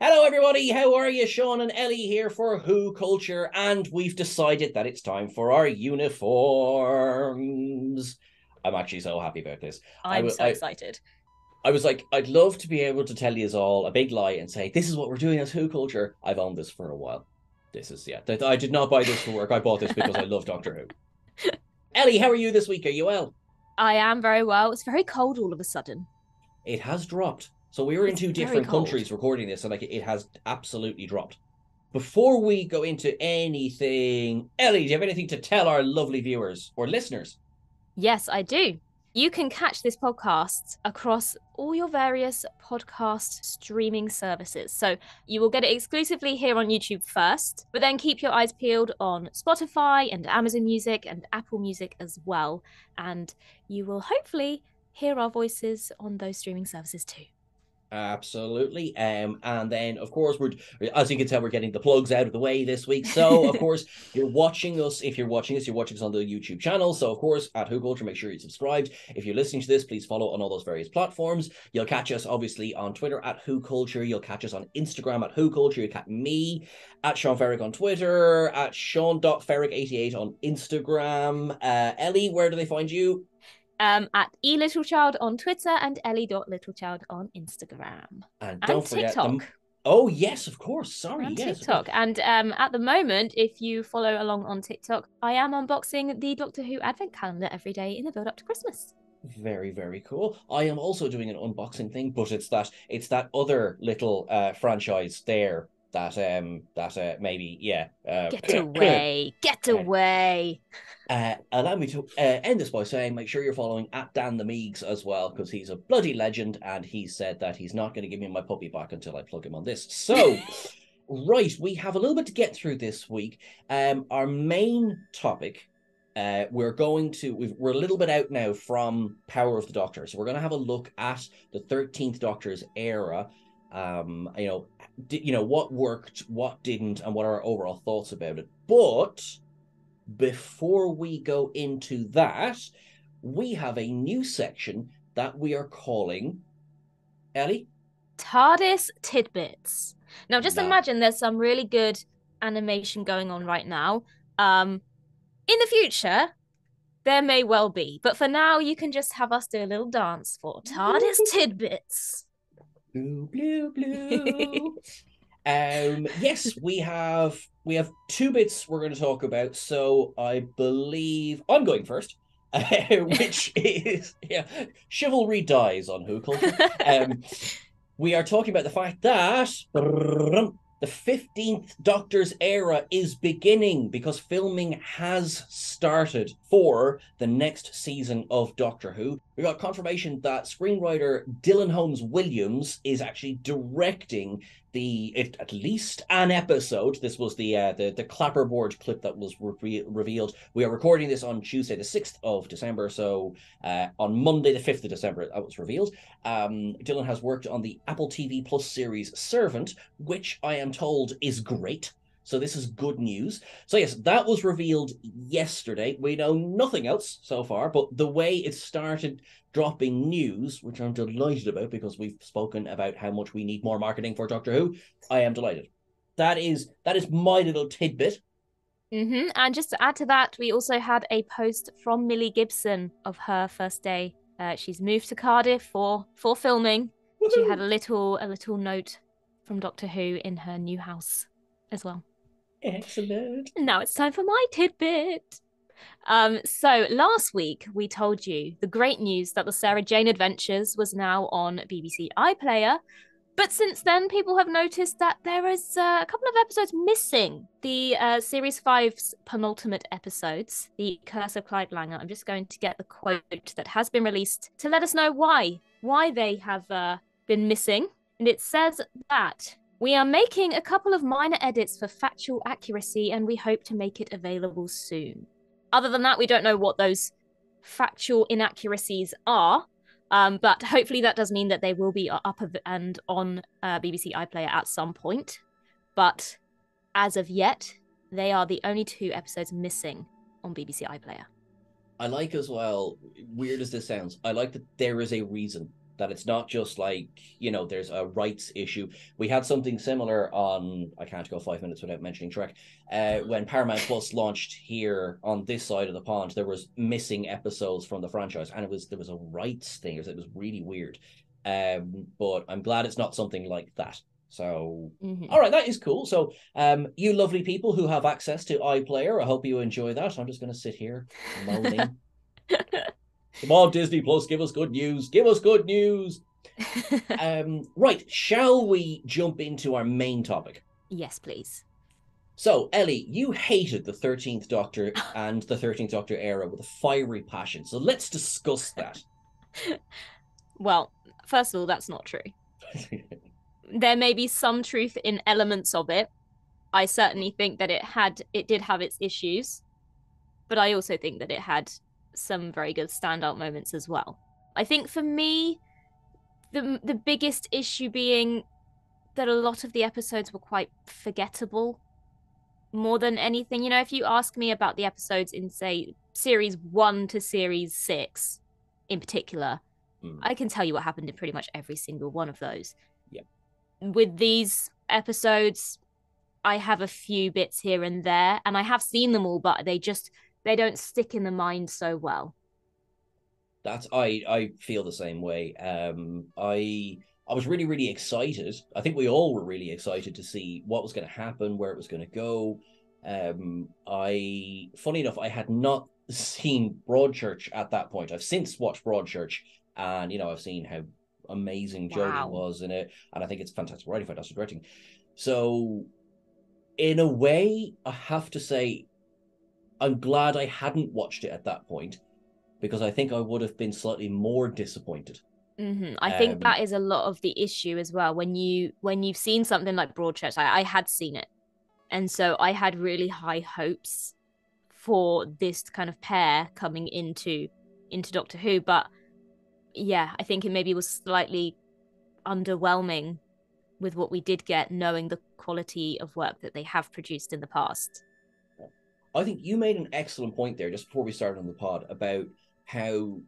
Hello, everybody. How are you? Sean and Ellie here for WhoCulture, and we've decided that it's time for our uniforms. I'm actually so happy about this. I, I'm w- so I, excited. I was like, I'd love to be able to tell you all a big lie and say, this is what we're doing as WhoCulture. I've owned this for a while. This is, yeah. I did not buy this for work. I bought this because I love Doctor Who. Ellie, how are you this week? Are you well? I am very well. It's very cold all of a sudden. It has dropped. So we were in It's two very different cold. countries recording this, and like it has absolutely dropped. Before we go into anything, Ellie, do you have anything to tell our lovely viewers or listeners? Yes, I do. You can catch this podcast across all your various podcast streaming services. So you will get it exclusively here on YouTube first, but then keep your eyes peeled on Spotify and Amazon Music and Apple Music as well. And you will hopefully hear our voices on those streaming services too. Absolutely. And then of course we're, as you can tell, we're getting the plugs out of the way this week. So of course you're watching us. If you're watching us on the YouTube channel. So of course at WhoCulture, make sure you're subscribed. If you're listening to this, please follow on all those various platforms. You'll catch us obviously on Twitter at WhoCulture. You'll catch us on Instagram at WhoCulture. You'll catch me at Sean Ferrick on Twitter, at Sean.Ferrick88 on Instagram. Ellie, where do they find you? At eLittleChild on Twitter and Ellie.Littlechild on Instagram. And And don't forget them. TikTok. Oh yes, of course. Sorry, And yes, of course. TikTok. And at the moment, if you follow along on TikTok, I am unboxing the Doctor Who Advent Calendar every day in the build up to Christmas. Very, very cool. I am also doing an unboxing thing, but it's that other little franchise there that maybe yeah Get away. Get uh, away. allow me to end this by saying make sure you're following at Dan the Meegs as well, because he's a bloody legend and he said that he's not going to give me my puppy back until I plug him on this. So right, we have a little bit to get through this week. Our main topic, we're a little bit out now from Power of the Doctor, so we're going to have a look at the 13th Doctor's era. What worked, what didn't, and what are our overall thoughts about it. But before we go into that, we have a new section that we are calling Ellie. TARDIS tidbits. Now, just Now, imagine there's some really good animation going on right now. In the future, there may well be, but for now, you can just have us do a little dance for TARDIS tidbits. blue, blue, blue. Yes, we have two bits we're going to talk about. So I believe I'm going first, which is yeah, chivalry dies on WhoCulture. We are talking about the fact that the 15th Doctor's era is beginning because filming has started for the next season of Doctor Who. We got confirmation that screenwriter Dylan Holmes Williams is actually directing at least an episode. This was the clapperboard clip that was revealed. We are recording this on Tuesday, the 6th of December. So on Monday, the 5th of December, that was revealed. Dylan has worked on the Apple TV Plus series Servant, which I am told is great. So this is good news. So yes, that was revealed yesterday. We know nothing else so far, but the way it started dropping news, which I'm delighted about because we've spoken about how much we need more marketing for Doctor Who, I am delighted. That is my little tidbit. And just to add to that, we also had a post from Millie Gibson of her first day. She's moved to Cardiff for filming. Woo-hoo! She had a little note from Doctor Who in her new house as well. Excellent. And now it's time for my tidbit. So last week we told you the great news that the Sarah Jane Adventures was now on BBC iPlayer. But since then, people have noticed that there is a couple of episodes missing. The Series 5's penultimate episodes, The Curse of Clyde Langer. I'm just going to get the quote that has been released to let us know why they have been missing. And it says that we are making a couple of minor edits for factual accuracy and we hope to make it available soon. Other than that, we don't know what those factual inaccuracies are. But hopefully that does mean that they will be up and on BBC iPlayer at some point. But as of yet, they are the only two episodes missing on BBC iPlayer. I like as well, weird as this sounds, I like that there is a reason. That it's not just like, there's a rights issue. We had something similar on, I can't go 5 minutes without mentioning Shrek. When Paramount Plus launched here on this side of the pond, there was missing episodes from the franchise, and there was a rights thing. It was really weird. But I'm glad it's not something like that. So, all right, that is cool. So, you lovely people who have access to iPlayer, I hope you enjoy that. I'm just going to sit here moaning. Come on, Disney Plus, give us good news. Give us good news. Right, shall we jump into our main topic? Yes, please. So, Ellie, you hated the 13th Doctor and the 13th Doctor era with a fiery passion. So let's discuss that. Well, first of all, that's not true. There may be some truth in elements of it. I certainly think that it did have its issues, but I also think that it had some very good standout moments as well. I think for me, the biggest issue being that a lot of the episodes were quite forgettable more than anything. If you ask me about the episodes in, say, series 1 to series 6 in particular, I can tell you what happened in pretty much every single one of those. Yeah. With these episodes, I have a few bits here and there, and I have seen them all, but they don't stick in the mind so well. I feel the same way. I was really, really excited. I think we all were really excited to see what was going to happen, where it was going to go. Funny enough, I had not seen Broadchurch at that point. I've since watched Broadchurch, and I've seen how amazing Jodie was in it, and I think it's fantastic writing, fantastic directing. So, in a way, I have to say, I'm glad I hadn't watched it at that point, because I think I would have been slightly more disappointed. I think that is a lot of the issue as well. When you've seen something like Broadchurch, I had seen it, and so I had really high hopes for this kind of pair coming into Doctor Who. But yeah, I think it maybe was slightly underwhelming with what we did get, knowing the quality of work that they have produced in the past. I think you made an excellent point there just before we started on the pod about how,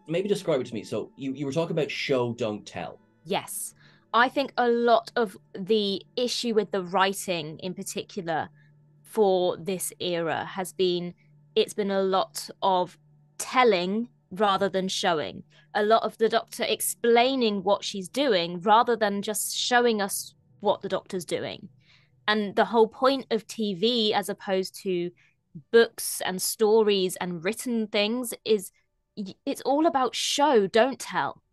maybe describe it to me. So you were talking about show, don't tell. Yes. I think a lot of the issue with the writing in particular for this era has been, it's been a lot of telling rather than showing. A lot of the Doctor explaining what she's doing rather than just showing us what the Doctor's doing. And the whole point of TV, as opposed to books and stories and written things, is it's all about show, don't tell.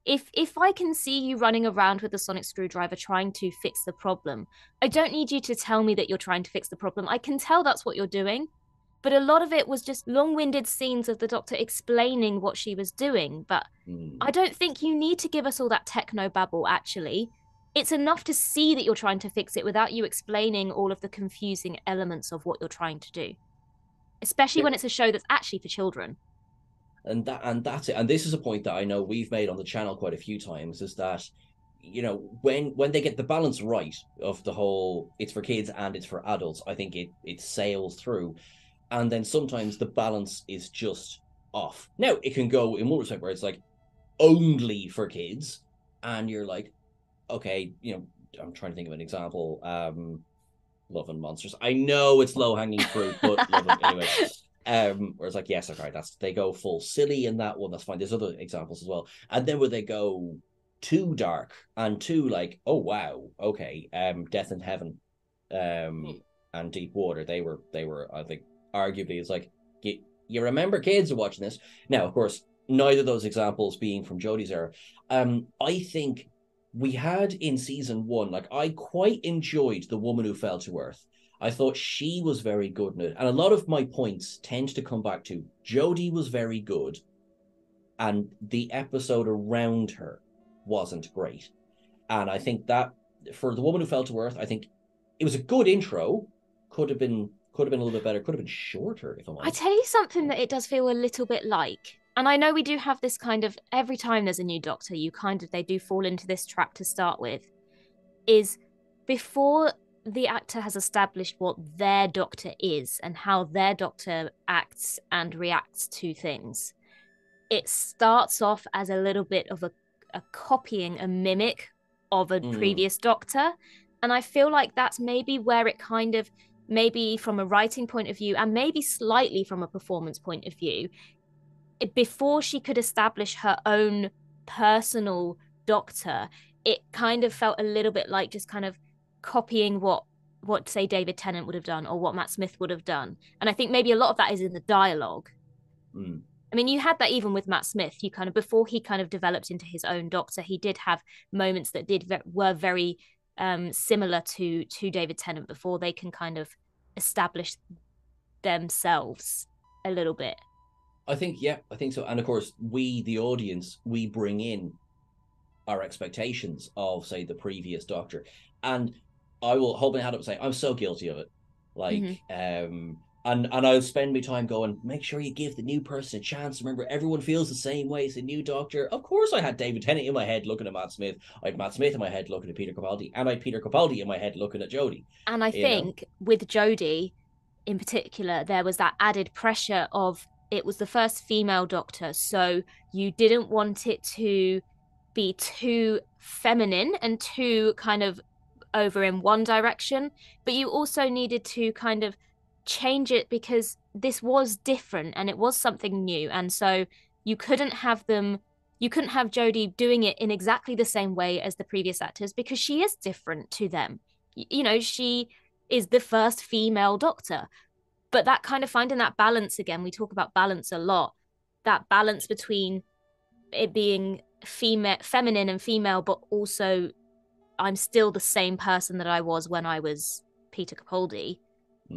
If I can see you running around with a sonic screwdriver trying to fix the problem, I don't need you to tell me that you're trying to fix the problem. I can tell that's what you're doing. But a lot of it was just long-winded scenes of the Doctor explaining what she was doing. But I don't think you need to give us all that techno babble, actually. It's enough to see that you're trying to fix it without you explaining all of the confusing elements of what you're trying to do. Especially when it's a show that's actually for children. And that's it. And this is a point that I know we've made on the channel quite a few times, is that, when they get the balance right of the whole, it's for kids and it's for adults, I think it sails through. And then sometimes the balance is just off. Now, it can go in one respect where it's like only for kids, and you're like, okay, I'm trying to think of an example. Love and Monsters. I know it's low-hanging fruit, but love it anyway. Where it's like, yes, okay, they go full silly in that one, that's fine. There's other examples as well. And then where they go too dark and too like, oh wow, okay, Death in Heaven, and Deep Water, they were, I think, arguably, it's like, you remember kids are watching this. Now, of course, neither of those examples being from Jodie's era. I think we had in season 1, like, I quite enjoyed The Woman Who Fell to Earth. I thought she was very good in it. And a lot of my points tend to come back to Jodie was very good, and the episode around her wasn't great. And I think that for The Woman Who Fell to Earth, I think it was a good intro. Could have been a little bit better. Could have been shorter, if I'm honest. I tell you something that it does feel a little bit like. And I know we do have this kind of, every time there's a new Doctor, they do fall into this trap to start with, is before the actor has established what their Doctor is and how their Doctor acts and reacts to things, it starts off as a little bit of a copying, a mimic of a previous Doctor. And I feel like that's maybe where it kind of, maybe from a writing point of view and maybe slightly from a performance point of view, before she could establish her own personal Doctor, it kind of felt a little bit like just kind of copying what say David Tennant would have done or what Matt Smith would have done. And I think maybe a lot of that is in the dialogue. I mean, you had that even with Matt Smith. You kind of, before he kind of developed into his own Doctor, he did have moments that were very similar to David Tennant before they can kind of establish themselves a little bit. I think so. And of course, we, the audience, we bring in our expectations of, say, the previous Doctor. And I will hold my hand up and say, I'm so guilty of it. Like, and I'll spend my time going, make sure you give the new person a chance. Remember, everyone feels the same way as the new Doctor. Of course, I had David Tennant in my head looking at Matt Smith. I had Matt Smith in my head looking at Peter Capaldi. And I had Peter Capaldi in my head looking at Jodie. And I think with Jodie in particular, there was that added pressure of, it was the first female Doctor. So you didn't want it to be too feminine and too kind of over in one direction. But you also needed to kind of change it because this was different and it was something new. And so you couldn't have Jodie doing it in exactly the same way as the previous actors because she is different to them. You know, she is the first female Doctor. But that kind of finding that balance again, we talk about balance a lot, that balance between it being feminine and female, but also I'm still the same person that I was when I was Peter Capaldi.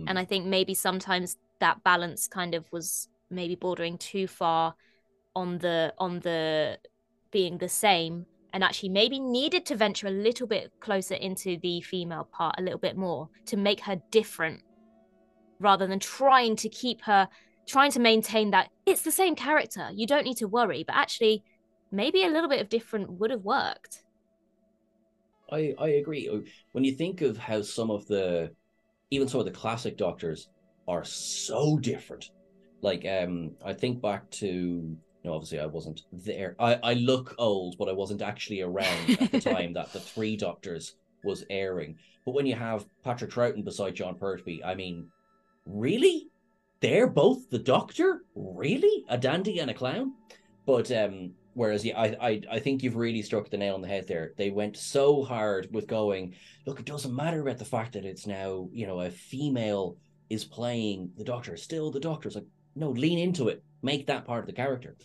And I think maybe sometimes that balance kind of was maybe bordering too far on the being the same, and actually maybe needed to venture a little bit closer into the female part a little bit more to make her different, rather than trying to maintain that it's the same character, you don't need to worry. But actually, maybe a little bit of different would have worked. I agree. When you think of how even some of the classic Doctors are so different. Like, I think back to, obviously I wasn't there. I look old, but I wasn't actually around at the time that the Three Doctors was airing. But when you have Patrick Troughton beside John Pertwee, I mean, really? They're both the Doctor? Really? A dandy and a clown? But whereas, yeah, I think you've really struck the nail on the head there. They went so hard with going, look, it doesn't matter about the fact that it's now, a female is playing the Doctor. Still the Doctor. It's like, no, lean into it. Make that part of the character.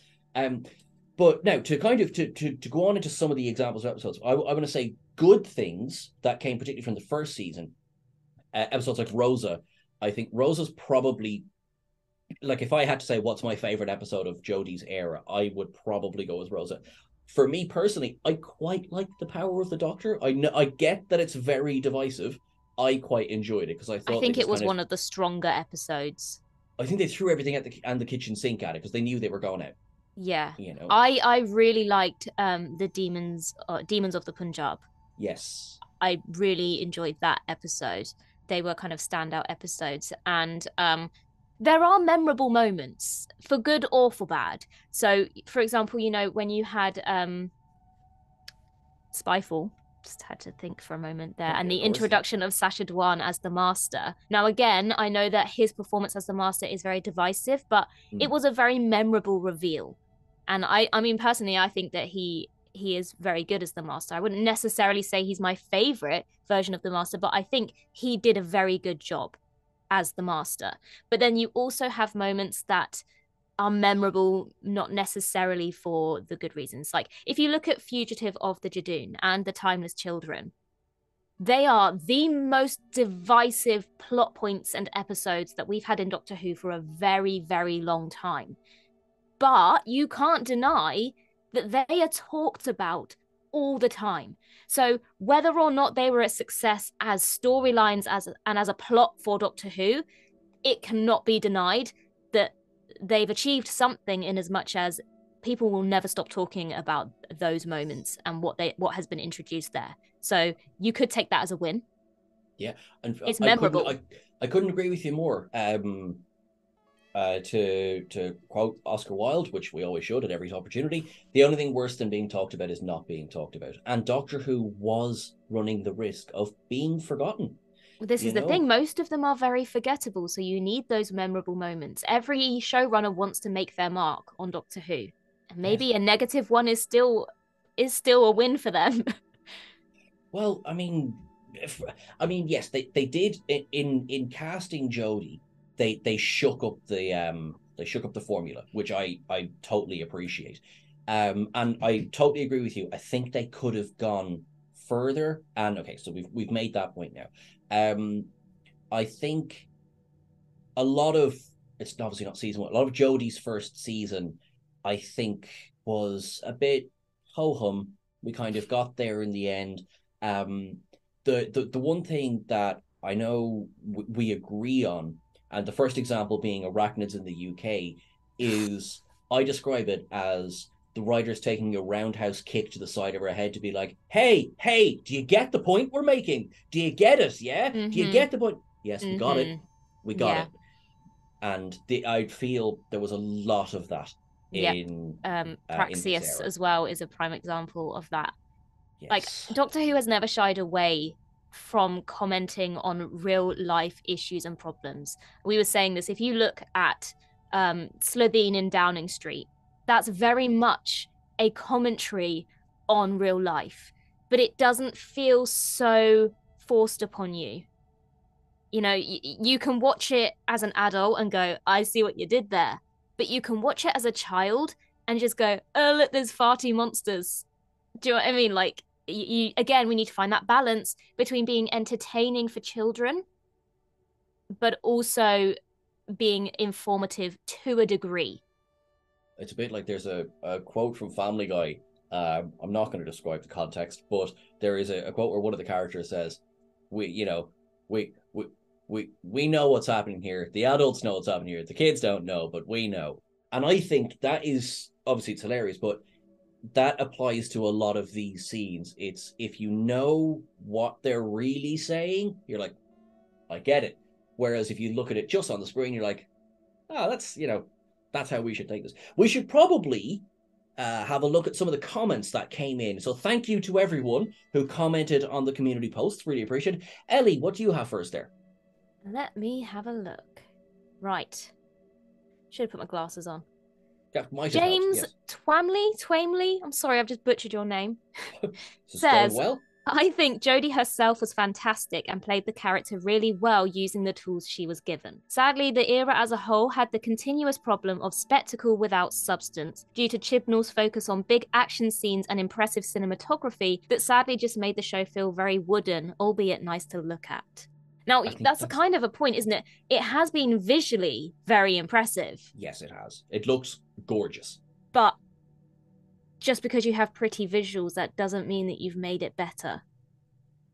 But now, to kind of to go on into some of the examples of episodes, I want to say good things that came particularly from the first season. Episodes like Rosa. I think Rosa's probably, like, if I had to say what's my favorite episode of Jodie's era, I would probably go with Rosa. For me personally, I quite like the power of the Doctor. I get that it's very divisive. I quite enjoyed it because I think it was one of the stronger episodes. I think they threw everything at the kitchen sink at it because they knew they were going out. Yeah, I really liked the Demons of the Punjab. Yes, I really enjoyed that episode. They were kind of standout episodes, and there are memorable moments for good or for bad. So, for example, when you had Spyfall, just had to think for a moment there, and the introduction of Sacha Dhawan as the Master. Now, again, I know that his performance as the Master is very divisive, but it was a very memorable reveal. And I mean, personally, I think that he is very good as the Master. I wouldn't necessarily say he's my favorite version of the Master, but I think he did a very good job as the Master. But then you also have moments that are memorable, not necessarily for the good reasons. Like, if you look at Fugitive of the Jadoon and The Timeless Children, they are the most divisive plot points and episodes that we've had in Doctor Who for a very, very long time. But you can't deny that they are talked about all the time. So whether or not they were a success as storylines and as a plot for Doctor Who, it cannot be denied that they've achieved something, in as much as people will never stop talking about those moments and what has been introduced there. So you could take that as a win. Yeah, and it's memorable. I couldn't agree with you more. to quote Oscar Wilde, which we always should at every opportunity, the only thing worse than being talked about is not being talked about. And Doctor Who was running the risk of being forgotten. This You is the know, thing. Most of them are very forgettable, so you need those memorable moments. Every showrunner wants to make their mark on Doctor Who. And yes. maybe a negative one is still a win for them. Well, yes, they did in casting Jodie, they shook up the formula, which I totally appreciate. And I totally agree with you. I think they could have gone further. And okay, so we've made that point now. I think a lot of it's obviously not season one. A lot of Jodie's first season, I think, was a bit ho hum. We kind of got there in the end. Um, the one thing that I know we agree on, and the first example being arachnids in the UK, is I describe it as the writers taking a roundhouse kick to the side of her head to be like, hey, do you get the point we're making? Do you get it? Yeah? Do you get the point? Yes, we got it. We got it. And I feel there was a lot of that in this Praxius era. as well is a prime example of that. Like, Yes. Doctor Who has never shied away from commenting on real life issues and problems. We were saying this, if you look at Slitheen in Downing Street, that's very much a commentary on real life, but it doesn't feel so forced upon you. You know, you can watch it as an adult and go, I see what you did there. But you can watch it as a child and just go, oh, look, there's farty monsters. Do you know what I mean? Like, again, we need to find that balance between being entertaining for children, but also being informative to a degree. It's a bit like there's a quote from Family Guy. I'm not going to describe the context, but there is a quote where one of the characters says, we know what's happening here. The adults know what's happening here. The kids don't know, but we know. And I think that is, obviously it's hilarious, but that applies to a lot of these scenes. It's if you know what they're really saying, you're like, I get it. Whereas if you look at it just on the screen, you're like, oh, that's how we should take this. We should probably have a look at some of the comments that came in. So thank you to everyone who commented on the community posts. Really appreciate it. Ellie, what do you have first there? Let me have a look. Right. Should have put my glasses on. Yeah, James yes. Twamley, I'm sorry, I've just butchered your name. Says, well. I think Jodie herself was fantastic and played the character really well using the tools she was given. Sadly, the era as a whole had the continuous problem of spectacle without substance due to Chibnall's focus on big action scenes and impressive cinematography that sadly just made the show feel very wooden, albeit nice to look at. Now, that's a kind of a point, isn't it? It has been visually very impressive. Yes, it has. It looks gorgeous. But just because you have pretty visuals, that doesn't mean that you've made it better.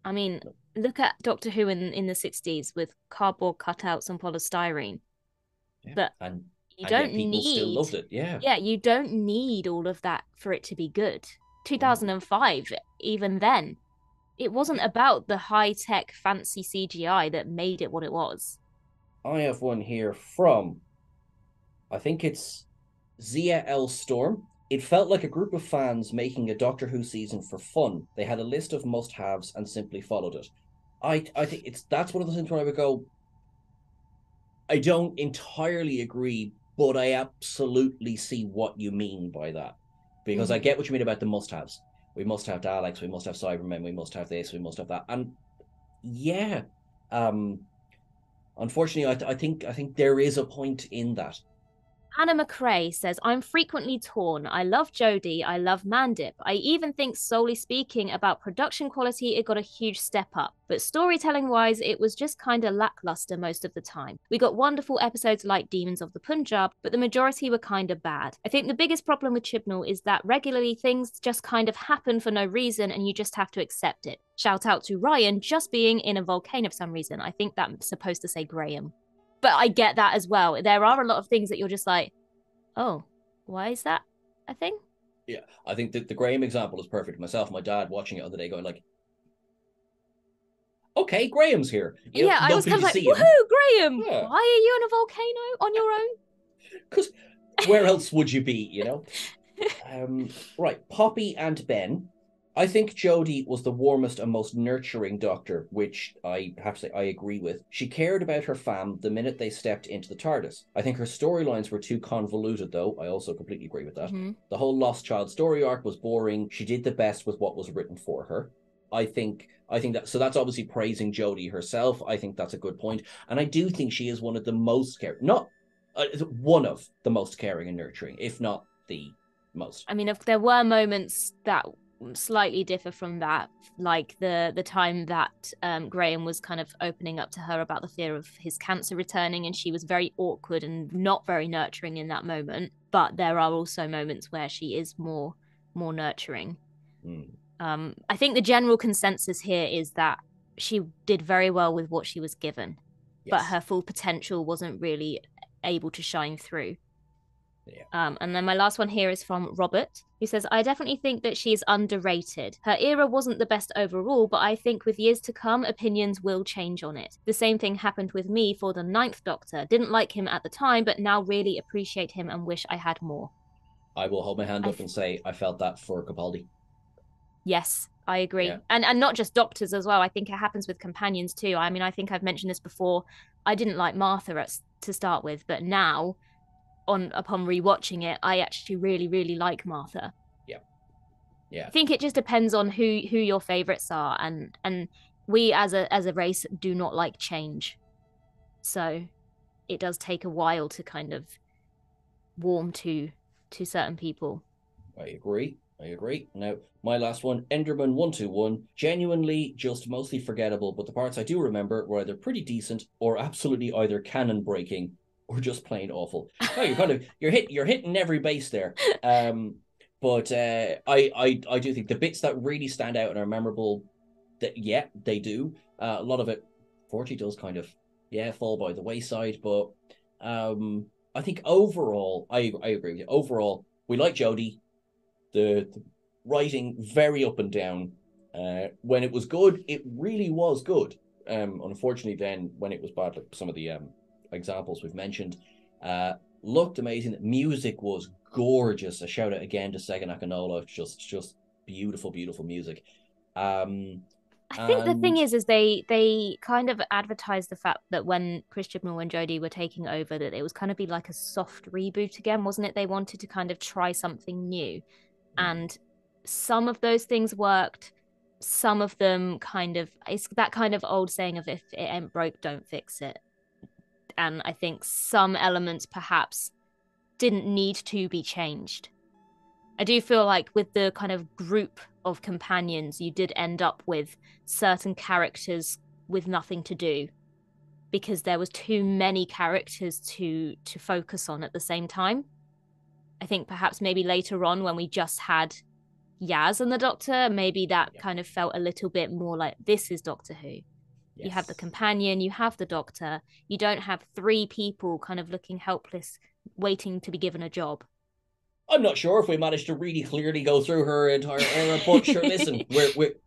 I mean, look at Doctor Who in the 60s with cardboard cutouts and polystyrene. Yeah. But and you don't people still loved it. Yeah. Yeah, you don't need all of that for it to be good. 2005, even then, it wasn't about the high-tech fancy CGI that made it what it was. I have one here from, I think it's Zia L. Storm. It felt like a group of fans making a Doctor Who season for fun. They had a list of must-haves and simply followed it. I think that's one of those things where I would go, I don't entirely agree, but I absolutely see what you mean by that. Because I get what you mean about the must-haves. We must have Daleks, we must have Cybermen, we must have this, we must have that. And yeah, unfortunately, I think there is a point in that. Anna McRae says, I'm frequently torn. I love Jodie. I love Mandip. I even think, solely speaking about production quality, it got a huge step up. But storytelling-wise, it was just kind of lackluster most of the time. We got wonderful episodes like Demons of the Punjab, but the majority were kind of bad. I think the biggest problem with Chibnall is that regularly things just kind of happen for no reason and you just have to accept it. Shout out to Ryan just being in a volcano for some reason. I think that's supposed to say Graham. But I get that as well. There are a lot of things that you're just like, oh, why is that a thing? Yeah, I think that the Graham example is perfect. Myself and my dad watching it the other day going like, okay, Graham's here. I was kind of like, woohoo, Graham! Yeah. Why are you in a volcano on your own? Because where else would you be, you know? Right, Poppy and Ben. I think Jodie was the warmest and most nurturing doctor, which I have to say I agree with. She cared about her fam the minute they stepped into the TARDIS. I think her storylines were too convoluted, though. I also completely agree with that. Mm-hmm. The whole Lost Child story arc was boring. She did the best with what was written for her. I think that, so that's obviously praising Jodie herself. I think that's a good point. And I do think she is one of the most one of the most caring and nurturing, if not the most. I mean, if there were moments that slightly differ from that, like the time that Graham was kind of opening up to her about the fear of his cancer returning, and she was very awkward and not very nurturing in that moment. But there are also moments where she is more nurturing. I think the general consensus here is that she did very well with what she was given, but her full potential wasn't really able to shine through. Yeah. And then my last one here is from Robert, who says, I definitely think that she is underrated. Her era wasn't the best overall, but I think with years to come, opinions will change on it. The same thing happened with me for the Ninth Doctor. Didn't like him at the time, but now really appreciate him and wish I had more. I will hold my hand up and say I felt that for Capaldi. Yes, I agree. Yeah. And not just doctors as well. I think it happens with companions too. I mean, I think I've mentioned this before. I didn't like Martha to start with, but now upon rewatching it, I actually really, really like Martha. Yeah. I think it just depends on who your favorites are, and we as a race do not like change, so it does take a while to kind of warm to certain people. I agree. Now, my last one, Enderman 121, genuinely just mostly forgettable, but the parts I do remember were either pretty decent or absolutely either canon breaking or just plain awful. Oh, you're hitting every base there. But I do think the bits that really stand out and are memorable, that they do. A lot of it, fortunately, does kind of fall by the wayside. But I think overall, I agree with you. Overall, we like Jodie. The writing very up and down. When it was good, it really was good. Unfortunately, then when it was bad, like some of the examples we've mentioned, looked amazing. Music was gorgeous. A shout out again to Sega Nakanola. Just beautiful music. I think the thing is they kind of advertised the fact that when Chris Chibnall and Jodie were taking over, that it was kind of be like a soft reboot again, wasn't it? They wanted to kind of try something new, and some of those things worked. Some of them it's that kind of old saying of if it ain't broke, don't fix it. And I think some elements perhaps didn't need to be changed. I do feel like with the kind of group of companions, you did end up with certain characters with nothing to do because there was too many characters to focus on at the same time. I think perhaps maybe later on when we just had Yaz and the Doctor, maybe that kind of felt a little bit more like this is Doctor Who. Yes. You have the companion, you have the Doctor. You don't have three people kind of looking helpless, waiting to be given a job. I'm not sure if we managed to really clearly go through her entire era, but sure, listen,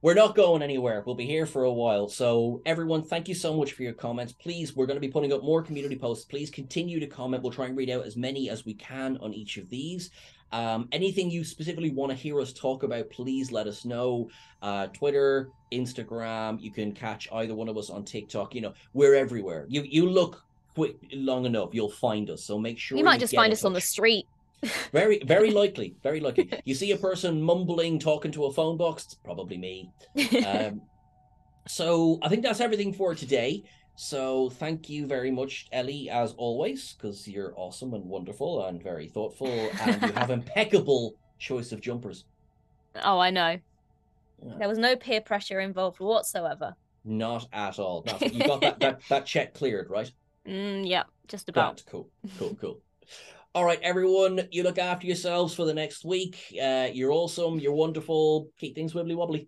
we're not going anywhere. We'll be here for a while. So everyone, thank you so much for your comments. Please, we're going to be putting up more community posts. Please continue to comment. We'll try and read out as many as we can on each of these. Anything you specifically want to hear us talk about, please let us know. Twitter, Instagram, you can catch either one of us on TikTok. You know, we're everywhere. You look quick long enough, you'll find us. So make sure you might just find us on the street. Very likely. You see a person mumbling, talking to a phone box, it's probably me. So I think that's everything for today. So thank you very much, Ellie, as always, because you're awesome and wonderful and very thoughtful, and you have impeccable choice of jumpers. Oh, I know. Yeah. There was no peer pressure involved whatsoever. Not at all. You got that check cleared, right? Yeah, just about. Cool. All right, everyone, you look after yourselves for the next week. You're awesome. You're wonderful. Keep things wibbly wobbly.